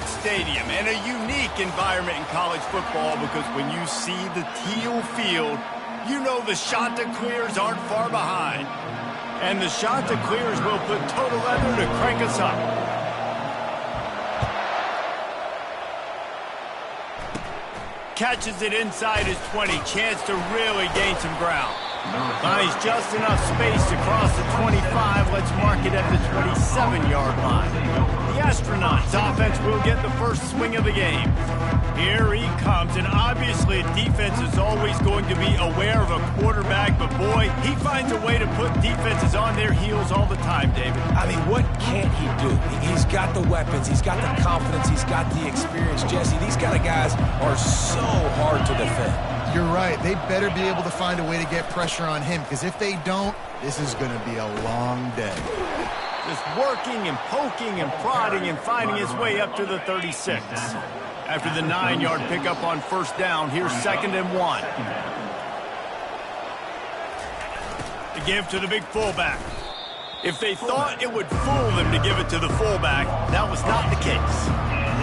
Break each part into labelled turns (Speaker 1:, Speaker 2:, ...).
Speaker 1: loud stadium and a unique environment in college football because when you see the teal field, you know the Chanticleers aren't far behind. And the Chanticleers will put total leather to crank us up. Catches it inside his 20. Chance to really gain some ground. Finds just enough space to cross the 25. Let's mark it at the 27-yard line. The Astronauts offense will get the first swing of the game. Here he comes, and obviously defense is always going to be aware of a quarterback, but boy, he finds a way to put defenses on their heels all the time, David.
Speaker 2: I mean, what can't he do? He's got the weapons, he's got the confidence, he's got the experience. Jesse, these kind of guys are so hard to defend.
Speaker 3: You're right. They better be able to find a way to get pressure on him, because if they don't, this is going to be a long day.
Speaker 1: Just working and poking and prodding and finding his way up to the 36. After the 9-yard pickup on first down, here's 2nd and 1. To give to the big fullback. If they thought it would fool them to give it to the fullback, that was not the case.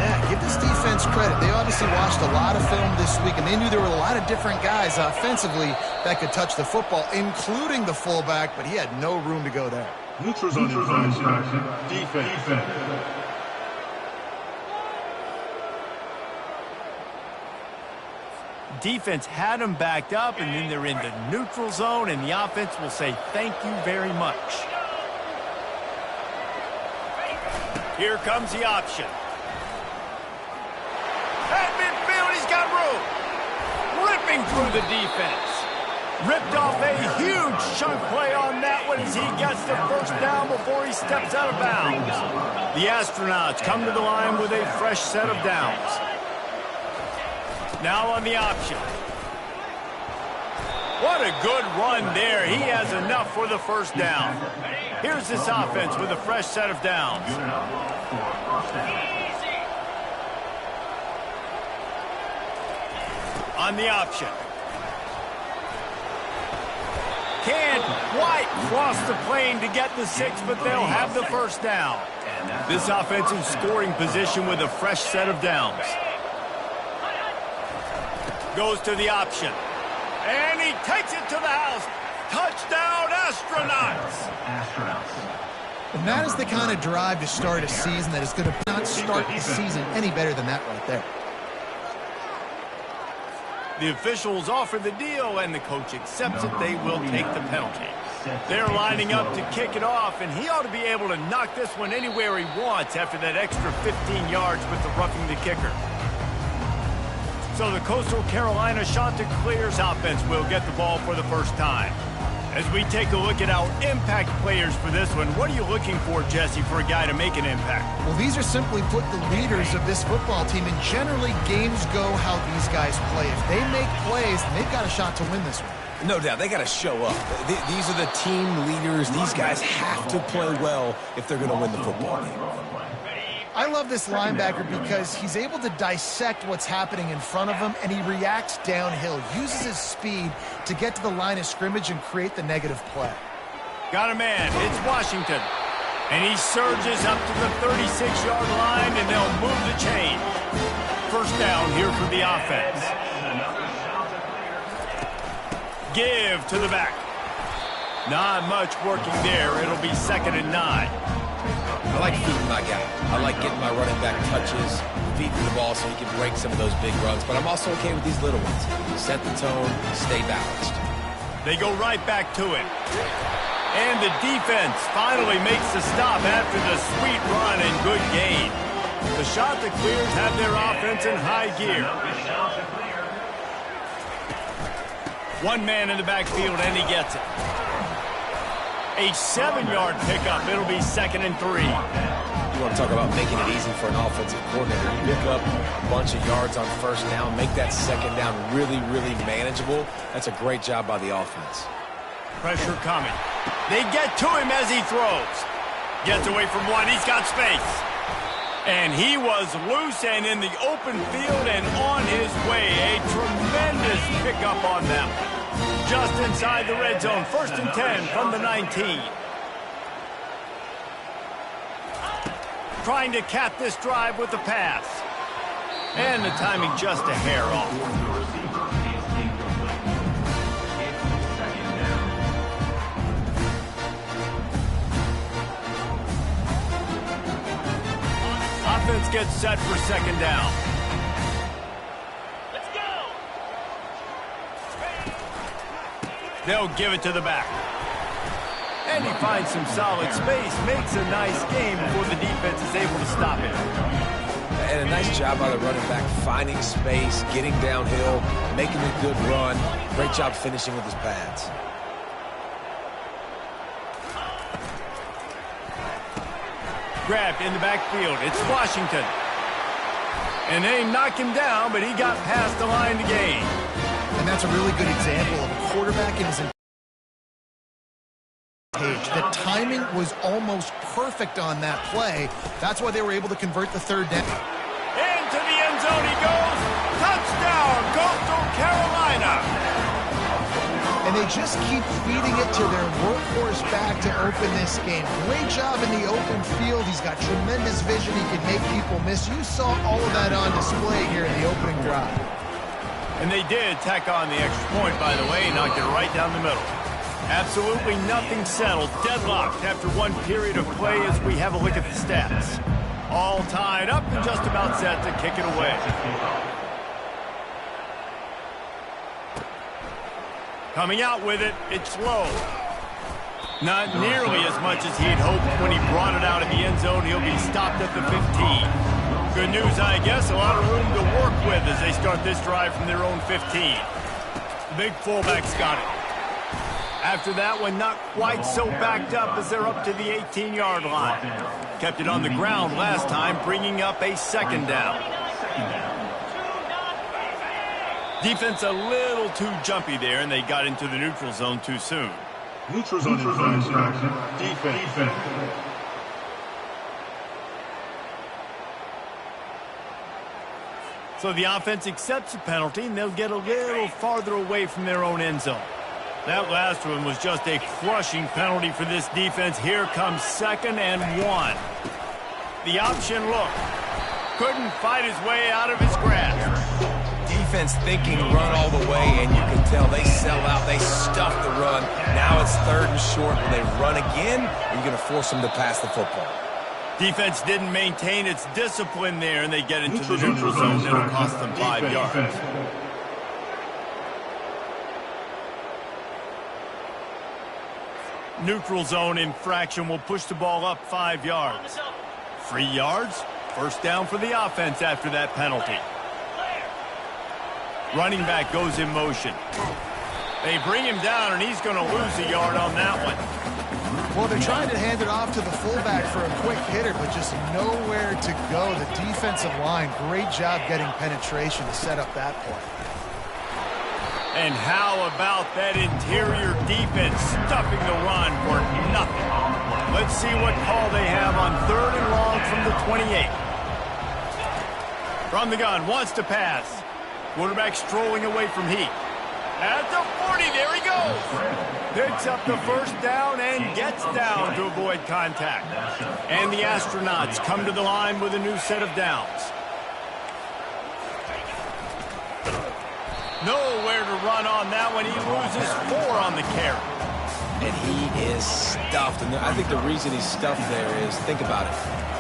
Speaker 3: Yeah, give this defense credit. They obviously watched a lot of film this week, and they knew there were a lot of different guys offensively that could touch the football, including the fullback, but he had no room to go there.
Speaker 4: Neutrals on defense.
Speaker 1: Defense had them backed up, and then they're in the neutral zone, and the offense will say thank you very much. Here comes the option. At midfield, he's got room. Ripping through the defense. Ripped off a huge chunk play on that one as he gets the first down before he steps out of bounds. The Astronauts come to the line with a fresh set of downs. Now on the option. What a good run there. He has enough for the first down. Here's this offense with a fresh set of downs. On the option. Can't quite cross the plane to get the 6, but they'll have the first down. This offensive scoring position with a fresh set of downs. Goes to the option. And he takes it to the house. Touchdown, Astronauts!
Speaker 3: And that is the kind of drive to start a season that is going to not start the season any better than that right there.
Speaker 1: The officials offer the deal, and the coach accepts it. They will take the penalty. They're lining up to kick it off, and he ought to be able to knock this one anywhere he wants after that extra 15 yards with the roughing the kicker. So the Coastal Carolina Chanticleers offense will get the ball for the first time. As we take a look at our impact players for this one, what are you looking for, Jesse, for a guy to make an impact?
Speaker 3: Well, these are simply put the leaders of this football team, and generally games go how these guys play. If they make plays, then they've got a shot to win this one.
Speaker 2: No doubt, they got to show up. These are the team leaders. These guys have to play well if they're going to win the football game.
Speaker 3: I love this linebacker because he's able to dissect what's happening in front of him, and he reacts downhill, uses his speed to get to the line of scrimmage and create the negative play.
Speaker 1: Got a man. It's Washington. And he surges up to the 36-yard line, and they'll move the chain. First down here for the offense. Give to the back. Not much working there. It'll be 2nd and 9.
Speaker 2: I like feeding my guy. I like getting my running back touches, feeding the ball so he can break some of those big runs. But I'm also okay with these little ones. Set the tone, stay balanced.
Speaker 1: They go right back to it. And the defense finally makes the stop after the sweet run and good gain. The Chanticleers have their offense in high gear. One man in the backfield, and he gets it. A 7-yard pickup. It'll be 2nd and 3.
Speaker 2: You want to talk about making it easy for an offensive coordinator. You pick up a bunch of yards on first down, make that second down really, really manageable. That's a great job by the offense.
Speaker 1: Pressure coming. They get to him as he throws. Gets away from one. He's got space. And he was loose and in the open field and on his way. A tremendous pickup on them. Just inside the red zone. 1st and 10 from the 19. trying to cap this drive with the pass. And the timing just a hair off. Offense gets set for second down. Let's go. They'll give it to the back. And he finds some solid space, makes a nice game before the defense is able to stop it.
Speaker 2: And a nice job by the running back, finding space, getting downhill, making a good run. Great job finishing with his pads.
Speaker 1: Grabbed in the backfield. It's Washington. And they knock him down, but he got past the line to gain.
Speaker 3: And that's a really good example of a quarterback in his page. The timing was almost perfect on that play. That's why they were able to convert the third down.
Speaker 1: Into the end zone he goes. Touchdown, Coastal Carolina.
Speaker 3: And they just keep feeding it to their workhorse back to open this game. Great job in the open field. He's got tremendous vision. He can make people miss. You saw all of that on display here in the opening drive.
Speaker 1: And they did tack on the extra point, by the way, and knocked it right down the middle. Absolutely nothing settled. Deadlocked after one period of play as we have a look at the stats. All tied up and just about set to kick it away. Coming out with it, it's low. Not nearly as much as he'd hoped when he brought it out of the end zone. He'll be stopped at the 15. Good news, I guess, a lot of room to work with as they start this drive from their own 15. The big fullback's got it. After that one, not quite so backed up as they're up to the 18-yard line. Kept it on the ground last time, bringing up a second down. Defense a little too jumpy there, and they got into the neutral zone too soon.
Speaker 4: Neutral zone infraction. Defense.
Speaker 1: So the offense accepts the penalty, and they'll get a little farther away from their own end zone. That last one was just a crushing penalty for this defense. Here comes 2nd and 1. The option look. Couldn't fight his way out of his grasp.
Speaker 2: Defense thinking run all the way, and you can tell they sell out. They stuff the run. Now it's 3rd and short. When they run again, you're going to force them to pass the football.
Speaker 1: Defense didn't maintain its discipline there, and they get into the neutral zone. It'll cost them 5 yards. Neutral zone infraction will push the ball up 5 yards. 3 yards, first down for the offense after that penalty. Running back goes in motion. They bring him down, and he's going to lose a yard on that one.
Speaker 3: Well, they're trying to hand it off to the fullback for a quick hitter, but just nowhere to go. The defensive line, great job getting penetration to set up that play.
Speaker 1: And how about that interior defense stuffing the run for nothing? Let's see what call they have on 3rd and long from the 28. From the gun, wants to pass. Quarterback strolling away from heat. At the 40, there he goes. Picks up the first down and gets down to avoid contact. And the Astronauts come to the line with a new set of downs. Nowhere to run on that one. He loses 4 on the carry.
Speaker 2: And he is stuffed. And I think the reason he's stuffed there is, think about it.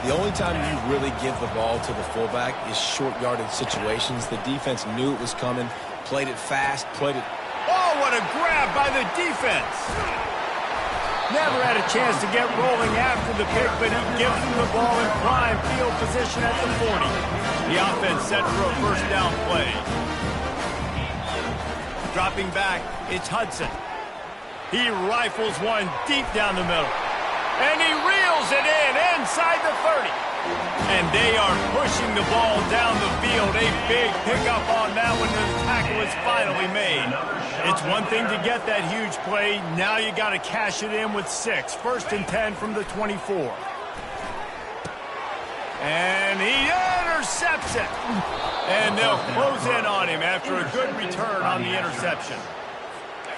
Speaker 2: The only time you really give the ball to the fullback is short yardage situations. The defense knew it was coming, played it fast, played it.
Speaker 1: Oh, what a grab by the defense. Never had a chance to get rolling after the pick, but he gives him the ball in prime field position at the 40. The offense set for a first down play. Dropping back, it's Hudson. He rifles one deep down the middle. And he reels it in inside the 30. And they are pushing the ball down the field. A big pickup on that one. The tackle is finally made. It's one thing to get that huge play. Now you got to cash it in with 6. 1st and 10 from the 24. And he intercepts it. And they'll close in on him after a good return on the interception.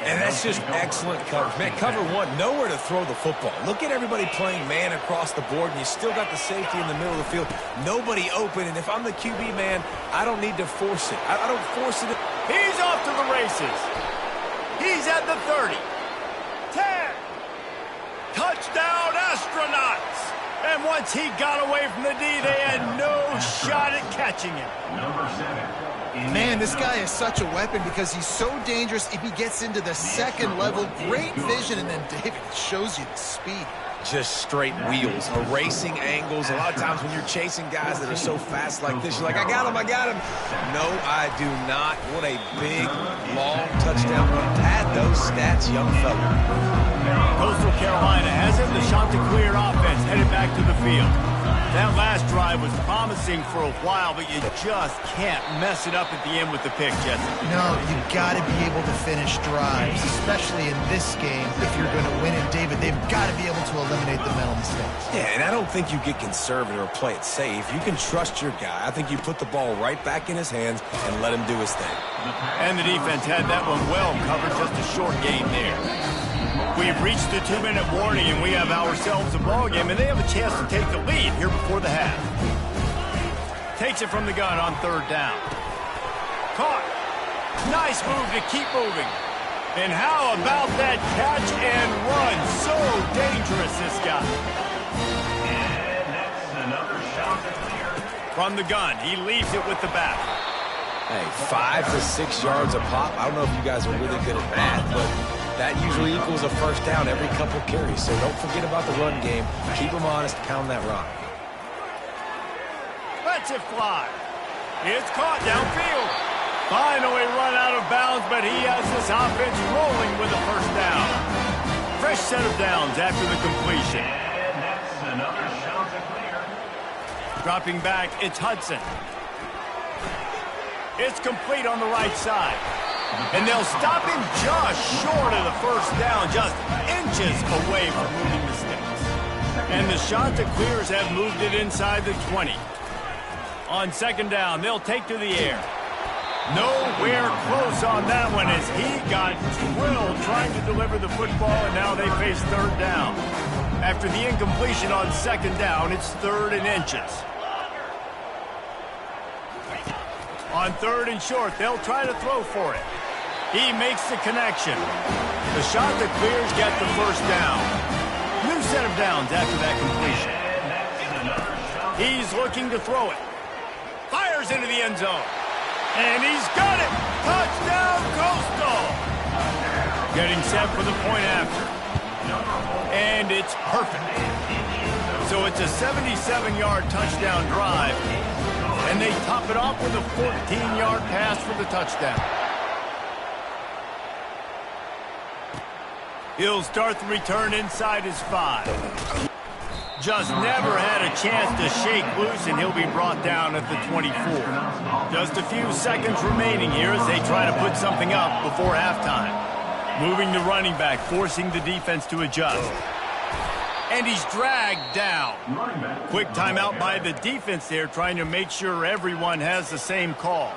Speaker 2: And that's just excellent coverage. Man, cover one, nowhere to throw the football. Look at everybody playing man across the board, and you still got the safety in the middle of the field. Nobody open, and if I'm the QB, man, I don't need to force it. I don't force it.
Speaker 1: He's off to the races. He's at the 30. 10. Touchdown, Astronauts. And once he got away from the D, they had no shot at catching him.
Speaker 4: Number 7.
Speaker 3: Man, this guy is such a weapon because he's so dangerous if he gets into the second level. Great vision, and then David shows you the speed.
Speaker 2: Just straight wheels, erasing angles. A lot of times when you're chasing guys that are so fast like this, you're like, I got him. No, I do not. What a big, long touchdown run. Pad those stats, young fella.
Speaker 1: Coastal Carolina has it. The Chanticleer offense headed back to the field. That last drive was promising for a while, but you just can't mess it up at the end with the pick, Jesse.
Speaker 3: No, you've got to be able to finish drives, especially in this game. If you're going to win it, David, they've got to be able to eliminate the mental mistakes.
Speaker 2: Yeah, and I don't think you get conservative or play it safe. You can trust your guy. I think you put the ball right back in his hands and let him do his thing.
Speaker 1: And the defense had that one well covered, just a short game there. We've reached the 2-minute warning, and we have ourselves a ball game, and they have a chance to take the lead here before the half. Takes it from the gun on 3rd down. Caught. Nice move to keep moving. And how about that catch and run? So dangerous, this guy.
Speaker 4: And that's another shot to clear.
Speaker 1: From the gun, he leaves it with the back.
Speaker 2: Hey, 5 to 6 yards a pop. I don't know if you guys are really good at math, but that usually equals a first down every couple carries. So don't forget about the run game. Keep them honest, pound that rock.
Speaker 1: Lets it fly. It's caught downfield. Finally run out of bounds, but he has this offense rolling with a first down. Fresh set of downs after the completion.
Speaker 4: And that's another shot to clear.
Speaker 1: Dropping back, it's Hudson. It's complete on the right side. And they'll stop him just short of the first down, just inches away from moving the sticks. And the Chanticleers have moved it inside the 20. On 2nd down, they'll take to the air. Nowhere close on that one as he got drilled trying to deliver the football, and now they face 3rd down. After the incompletion on 2nd down, it's 3rd and inches. On 3rd and short, they'll try to throw for it. He makes the connection. The Chanticleers get the first down. New set of downs after that completion. He's looking to throw it. Fires into the end zone. And he's got it. Touchdown, Coastal. Getting set for the point after. And it's perfect. So it's a 77-yard touchdown drive. And they top it off with a 14-yard pass for the touchdown. He'll start the return inside his 5. Just never had a chance to shake loose, and he'll be brought down at the 24. Just a few seconds remaining here as they try to put something up before halftime. Moving the running back, forcing the defense to adjust. And he's dragged down. Quick timeout by the defense there, trying to make sure everyone has the same call.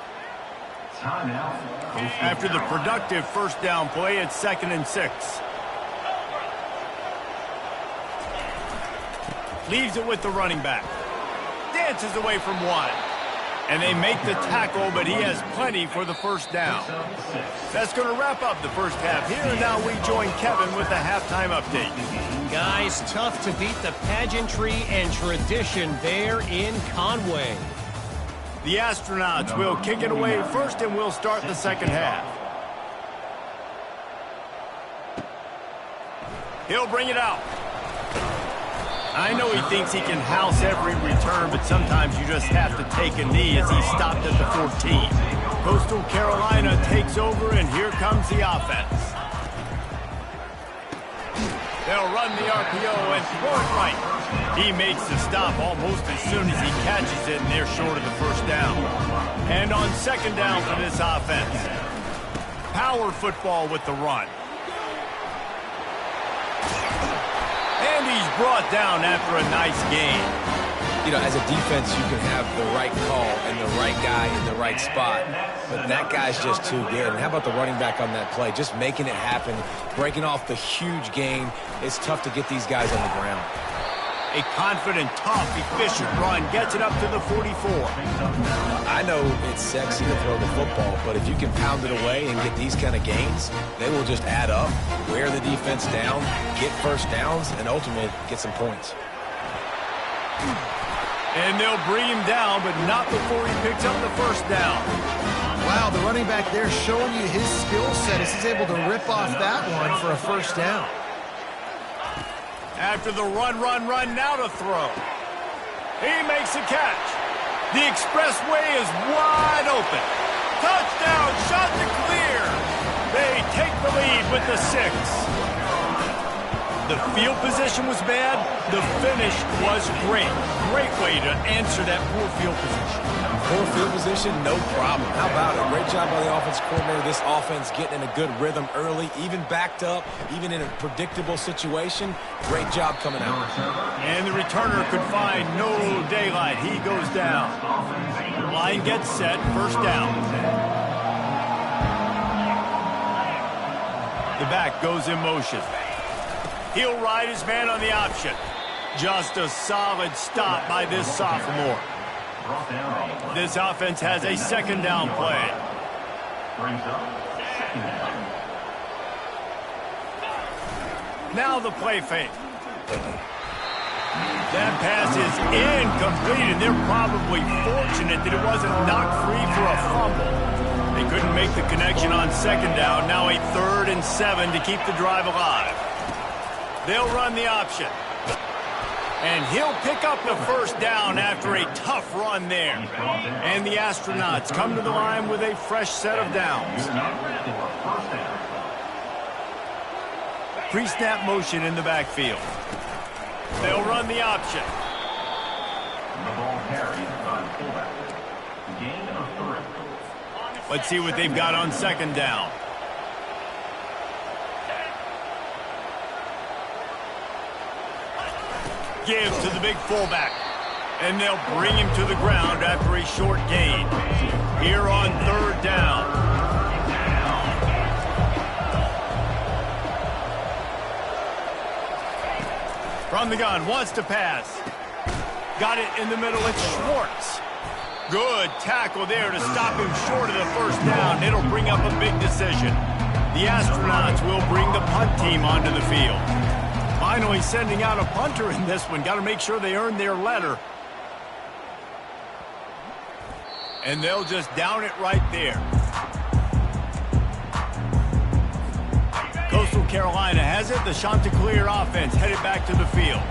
Speaker 1: After the productive first down play, it's 2nd and 6. Leaves it with the running back. Dances away from one. And they make the tackle, but he has plenty for the first down. That's going to wrap up the first half here, and now we join Kevin with the halftime update.
Speaker 5: Guys, tough to beat the pageantry and tradition there in Conway.
Speaker 1: The Astronauts will kick it away first, and we'll start the second half. He'll bring it out. I know he thinks he can house every return, but sometimes you just have to take a knee as he stopped at the 14. Coastal Carolina takes over, and here comes the offense. They'll run the RPO and throw it right. He makes the stop almost as soon as he catches it, and they're short of the first down. And on 2nd down for this offense, power football with the run. And he's brought down after a nice gain.
Speaker 2: You know, as a defense, you can have the right call and the right guy in the right spot, but that guy's just too good. And how about the running back on that play? Just making it happen, breaking off the huge gain. It's tough to get these guys on the ground.
Speaker 1: A confident, tough, efficient run gets it up to the 44.
Speaker 2: I know it's sexy to throw the football, but if you can pound it away and get these kind of gains, they will just add up, wear the defense down, get first downs, and ultimately get some points.
Speaker 1: And they'll bring him down, but not before he picks up the first down.
Speaker 3: Wow, the running back there showing you his skill set as he's able to rip off that one for a first down.
Speaker 1: After the run, now to throw. He makes a catch. The expressway is wide open. Touchdown, shot to clear. They take the lead with the 6. The field position was bad. The finish was great. Great way to answer that poor field position.
Speaker 2: Poor field position, no problem. How about it? Great job by the offense coordinator. This offense getting in a good rhythm early, even backed up, even in a predictable situation. Great job coming out.
Speaker 1: And the returner could find no daylight. He goes down. Line gets set, first down. The back goes in motion. He'll ride his man on the option. Just a solid stop by this sophomore. This offense has a second down play. Now the play fake. That pass is incomplete, and they're probably fortunate that it wasn't knocked free for a fumble. They couldn't make the connection on second down. Now a 3rd and 7 to keep the drive alive. They'll run the option. And he'll pick up the first down after a tough run there. And the Astronauts come to the line with a fresh set of downs. Pre-snap motion in the backfield. They'll run the option.
Speaker 4: The ball carried on fullback. Gain of 3.
Speaker 1: Let's see what they've got on second down. Gives to the big fullback. And they'll bring him to the ground after a short gain. Here on 3rd down. From the gun, wants to pass. Got it in the middle, it's Schwartz. Good tackle there to stop him short of the first down. It'll bring up a big decision. The Astronauts will bring the punt team onto the field. Finally sending out a punter in this one. Got to make sure they earn their letter. And they'll just down it right there. Coastal Carolina has it. The Chanticleer offense headed back to the field.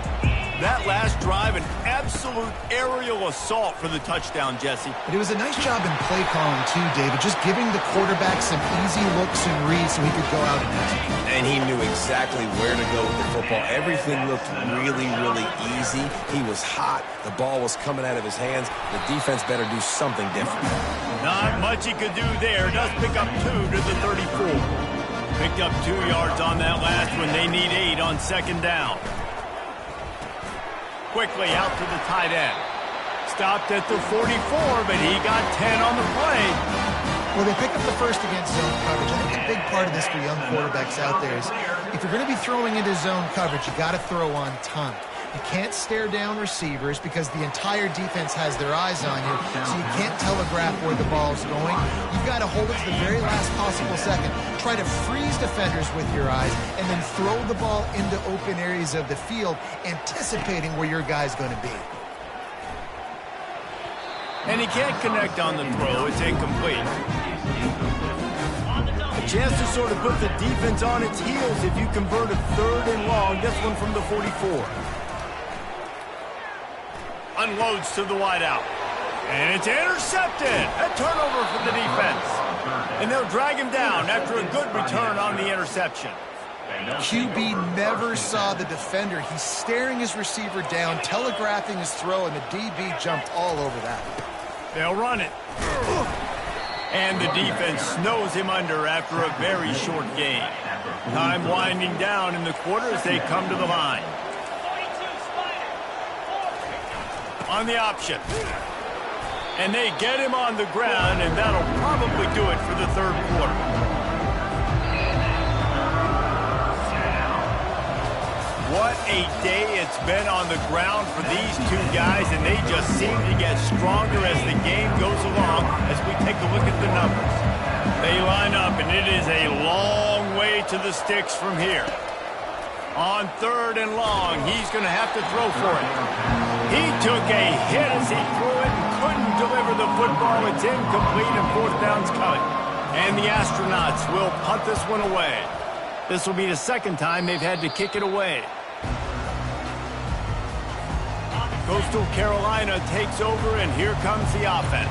Speaker 1: That last drive, an absolute aerial assault for the touchdown, Jesse.
Speaker 3: But it was a nice job in play calling, too, David. Just giving the quarterback some easy looks and reads so he could go out and execute.
Speaker 2: And he knew exactly where to go with the football. Everything looked really, really easy. He was hot. The ball was coming out of his hands. The defense better do something different.
Speaker 1: Not much he could do there. Does pick up 2 to the 34. Picked up 2 yards on that last one. They need 8 on second down. Quickly out to the tight end. Stopped at the 44, but he got 10 on the play.
Speaker 3: Well, they pick up the first against zone coverage. I think a big part of this for young quarterbacks out there is if you're going to be throwing into zone coverage, you got to throw on time. You can't stare down receivers because the entire defense has their eyes on you, so you can't telegraph where the ball's going. You've got to hold it to the very last possible second. Try to freeze defenders with your eyes, and then throw the ball into open areas of the field, anticipating where your guy's going to be.
Speaker 1: And he can't connect on the throw. It's incomplete. A chance to sort of put the defense on its heels if you convert a 3rd and long. This one from the 44. Unloads to the wideout. And it's intercepted. A turnover for the defense. And they'll drag him down after a good return on the interception.
Speaker 3: QB never saw the defender. He's staring his receiver down, telegraphing his throw, and the DB jumped all over that.
Speaker 1: They'll run it. And the defense snows him under after a very short gain. Time winding down in the quarter as they come to the line. On the option. And they get him on the ground, and that'll probably do it for the third quarter. What a day it's been on the ground for these two guys, and they just seem to get stronger as the game goes along as we take a look at the numbers. They line up, and it is a long way to the sticks from here. On 3rd and long, he's going to have to throw for it. He took a hit as he threw it and couldn't deliver the football. It's incomplete, and 4th down's coming. And the Astronauts will punt this one away. This will be the second time they've had to kick it away. Coastal Carolina takes over, and here comes the offense.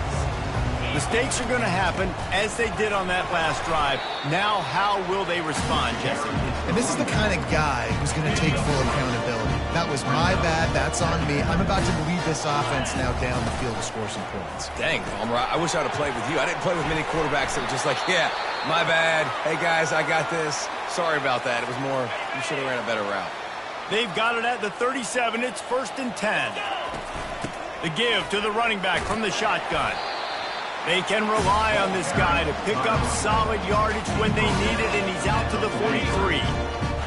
Speaker 1: Mistakes are going to happen, as they did on that last drive. Now, how will they respond, Jesse?
Speaker 3: And this is the kind of guy who's going to take full accountability. That was my bad. That's on me. I'm about to lead this offense now down the field to score some points.
Speaker 2: Dang, Palmer, I wish I would have played with you. I didn't play with many quarterbacks that were just like, yeah, my bad. Hey, guys, I got this. Sorry about that. It was more, you should have ran a better route.
Speaker 1: They've got it at the 37. It's 1st and 10. The give to the running back from the shotgun. They can rely on this guy to pick up solid yardage when they need it, and he's out to the 43.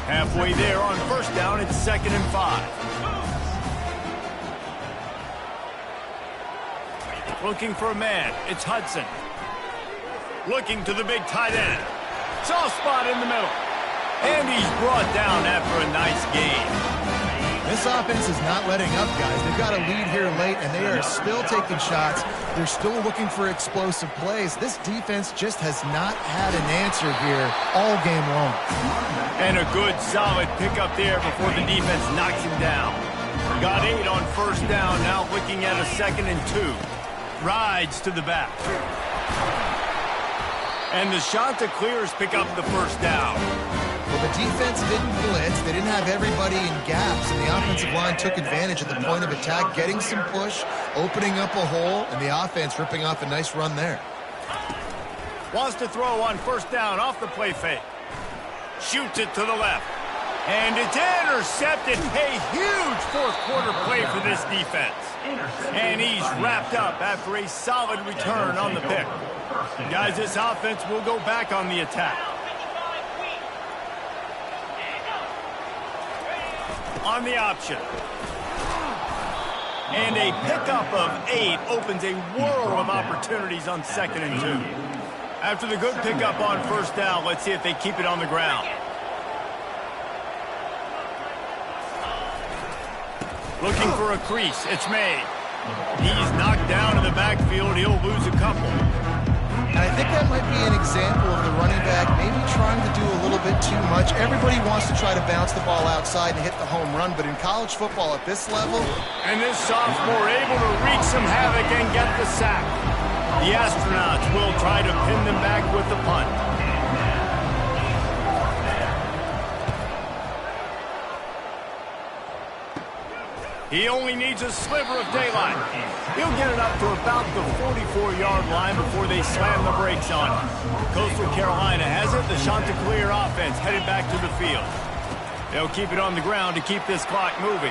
Speaker 1: Halfway there on 1st down, it's 2nd and 5. Looking for a man. It's Hudson. Looking to the big tight end. Soft spot in the middle. And he's brought down after a nice game.
Speaker 3: This offense is not letting up, guys. They've got a lead here late, and they are still taking shots. They're still looking for explosive plays. This defense just has not had an answer here all game long.
Speaker 1: And a good, solid pickup there before the defense knocks him down. Got 8 on 1st down, now looking at a 2nd and 2. Rides to the back. And the Chanticleers pick up the 1st down.
Speaker 3: Well, the defense didn't blitz. They didn't have everybody in gaps, and the offensive line took advantage at the point of attack, getting some push, opening up a hole, and the offense ripping off a nice run there.
Speaker 1: Wants to throw on 1st down off the play fake. Shoots it to the left. And it's intercepted. A huge 4th quarter play for this defense. And he's wrapped up after a solid return on the pick. Guys, this offense will go back on the attack. On the option. And a pickup of 8 opens a world of opportunities on 2nd and 2. After the good pickup on 1st down, let's see if they keep it on the ground. Looking for a crease. It's made. He's knocked down in the backfield. He'll lose a couple.
Speaker 3: And I think that might be an example of the running back maybe trying to do a little bit too much. Everybody wants to try to bounce the ball outside and hit the home run, but in college football at this level...
Speaker 1: And this sophomore able to wreak some havoc and get the sack. The Astronauts will try to pin them back with the punt. He only needs a sliver of daylight. He'll get it up to about the 44-yard line before they slam the brakes on it. Coastal Carolina has it. The Chanticleer offense headed back to the field. They'll keep it on the ground to keep this clock moving.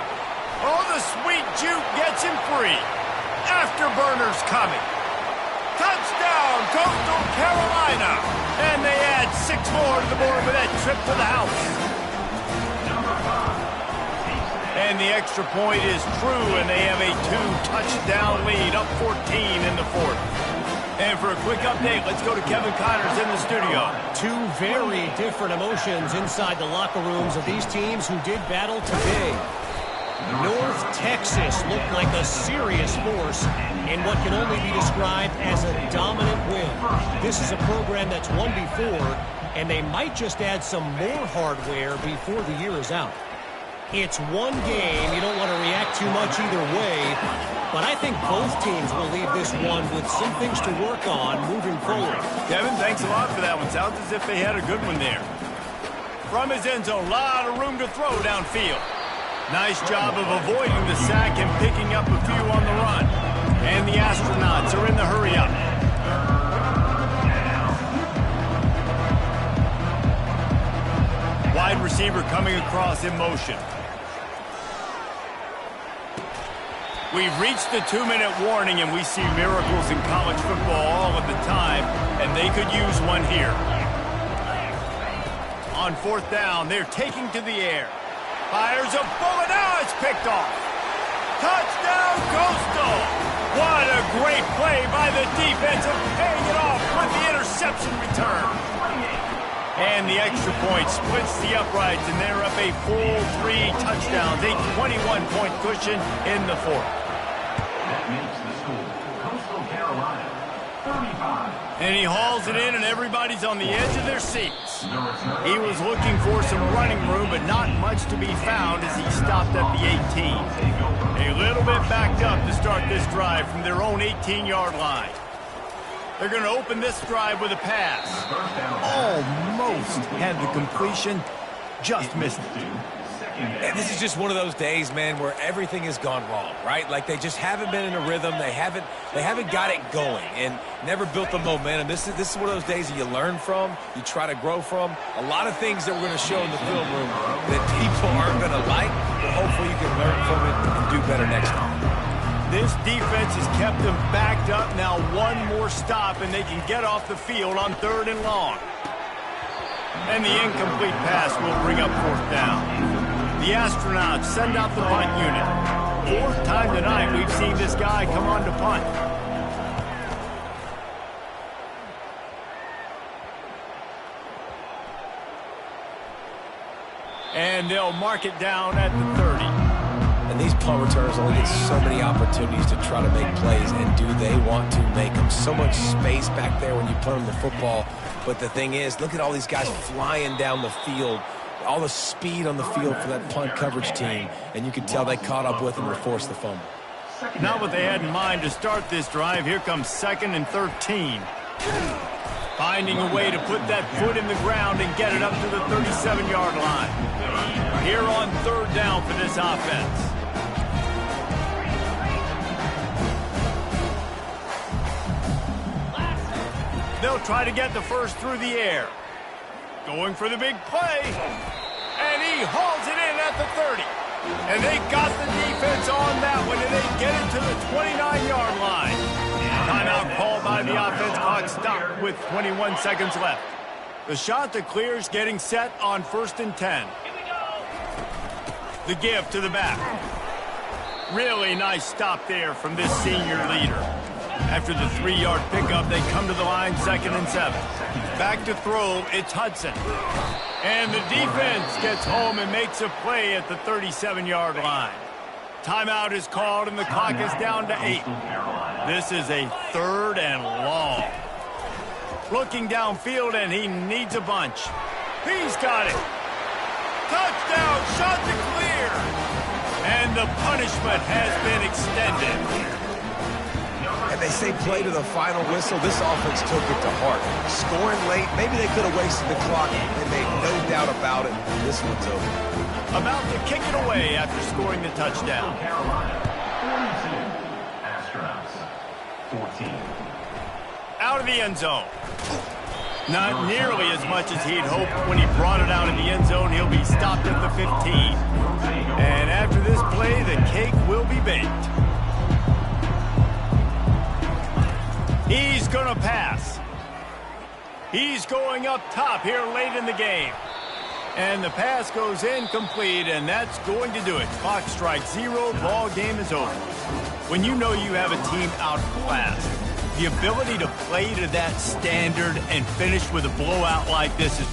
Speaker 1: Oh, the sweet juke gets him free. Afterburner's coming. Touchdown, Coastal Carolina. And they add 6 more to the board with that trip to the house. And the extra point is true, and they have a 2-touchdown lead, up 14 in the 4th. And for a quick update, let's go to Kevin Connors in the studio.
Speaker 5: 2 very different emotions inside the locker rooms of these teams who did battle today. North Texas looked like a serious force in what can only be described as a dominant win. This is a program that's won before, and they might just add some more hardware before the year is out. It's one game. You don't want to react too much either way, but I think both teams will leave this one with some things to work on moving forward.
Speaker 1: Kevin, thanks a lot for that one. Sounds as if they had a good one there. From his end zone, a lot of room to throw downfield. Nice job of avoiding the sack and picking up a few on the run. And the Astronauts are in the hurry-up. Wide receiver coming across in motion. We've reached the 2-minute warning, and we see miracles in college football all of the time, and they could use one here. On 4th down, they're taking to the air. Fires a bullet. Now it's picked off. Touchdown, Coastal. What a great play by the defense of paying it off with the interception return. And the extra point splits the uprights, and they're up a full 3 touchdowns, a 21-point cushion in the 4th.
Speaker 4: That makes the score Coastal Carolina 35.
Speaker 1: And he hauls it in, and everybody's on the edge of their seats. He was looking for some running room, but not much to be found as he stopped at the 18. A little bit backed up to start this drive from their own 18-yard line. They're going to open this drive with a pass. Almost had the completion, just missed it.
Speaker 2: And this is just one of those days, man, where everything has gone wrong, right? Like they just haven't been in a rhythm. They haven't got it going and never built the momentum. This is one of those days that you learn from, you try to grow from. A lot of things that we're going to show in the film room that people aren't going to like, but hopefully you can learn from it and do better next time.
Speaker 1: This defense has kept them backed up. Now one more stop, and they can get off the field on 3rd and long. And the incomplete pass will bring up 4th down. The Astronauts send out the punt unit. 4th time tonight we've seen this guy come on to punt. And they'll mark it down at the 30.
Speaker 2: And these punt returners only get so many opportunities to try to make plays, and do they want to make them? So much space back there when you punt them the football. But the thing is, look at all these guys flying down the field, all the speed on the field for that punt coverage team, and you can tell they caught up with them and forced the fumble.
Speaker 1: Not what they had in mind to start this drive. Here comes 2nd and 13. Finding a way to put that foot in the ground and get it up to the 37-yard line. Here on 3rd down for this offense. They'll try to get the first through the air. Going for the big play. And he hauls it in at the 30. And they got the defense on that one, and they get it to the 29-yard line. Timeout called by the offense. Clock stopped with 21 seconds left. The shot that clears getting set on 1st and 10. The give to the back. Really nice stop there from this senior leader. After the 3-yard pickup, they come to the line 2nd and 7. Back to throw, it's Hudson. And the defense gets home and makes a play at the 37-yard line. Timeout is called, and the clock is down to 8. This is a 3rd and long. Looking downfield, and he needs a bunch. He's got it. Touchdown, shot to clear. And the punishment has been extended.
Speaker 2: And they say play to the final whistle. This offense took it to heart. Scoring late, maybe they could have wasted the clock. They made no doubt about it. This one's over.
Speaker 1: About to kick it away after scoring the touchdown.
Speaker 4: Carolina 42. Astronauts 14.
Speaker 1: Out of the end zone. Not nearly as much as he'd hoped when he brought it out in the end zone. He'll be stopped at the 15. And after this play, the cake will be baked. He's going to pass. He's going up top here late in the game. And the pass goes incomplete, and that's going to do it. Clock strikes 0. Ball game is over. When you know you have a team outclassed, the ability to play to that standard and finish with a blowout like this is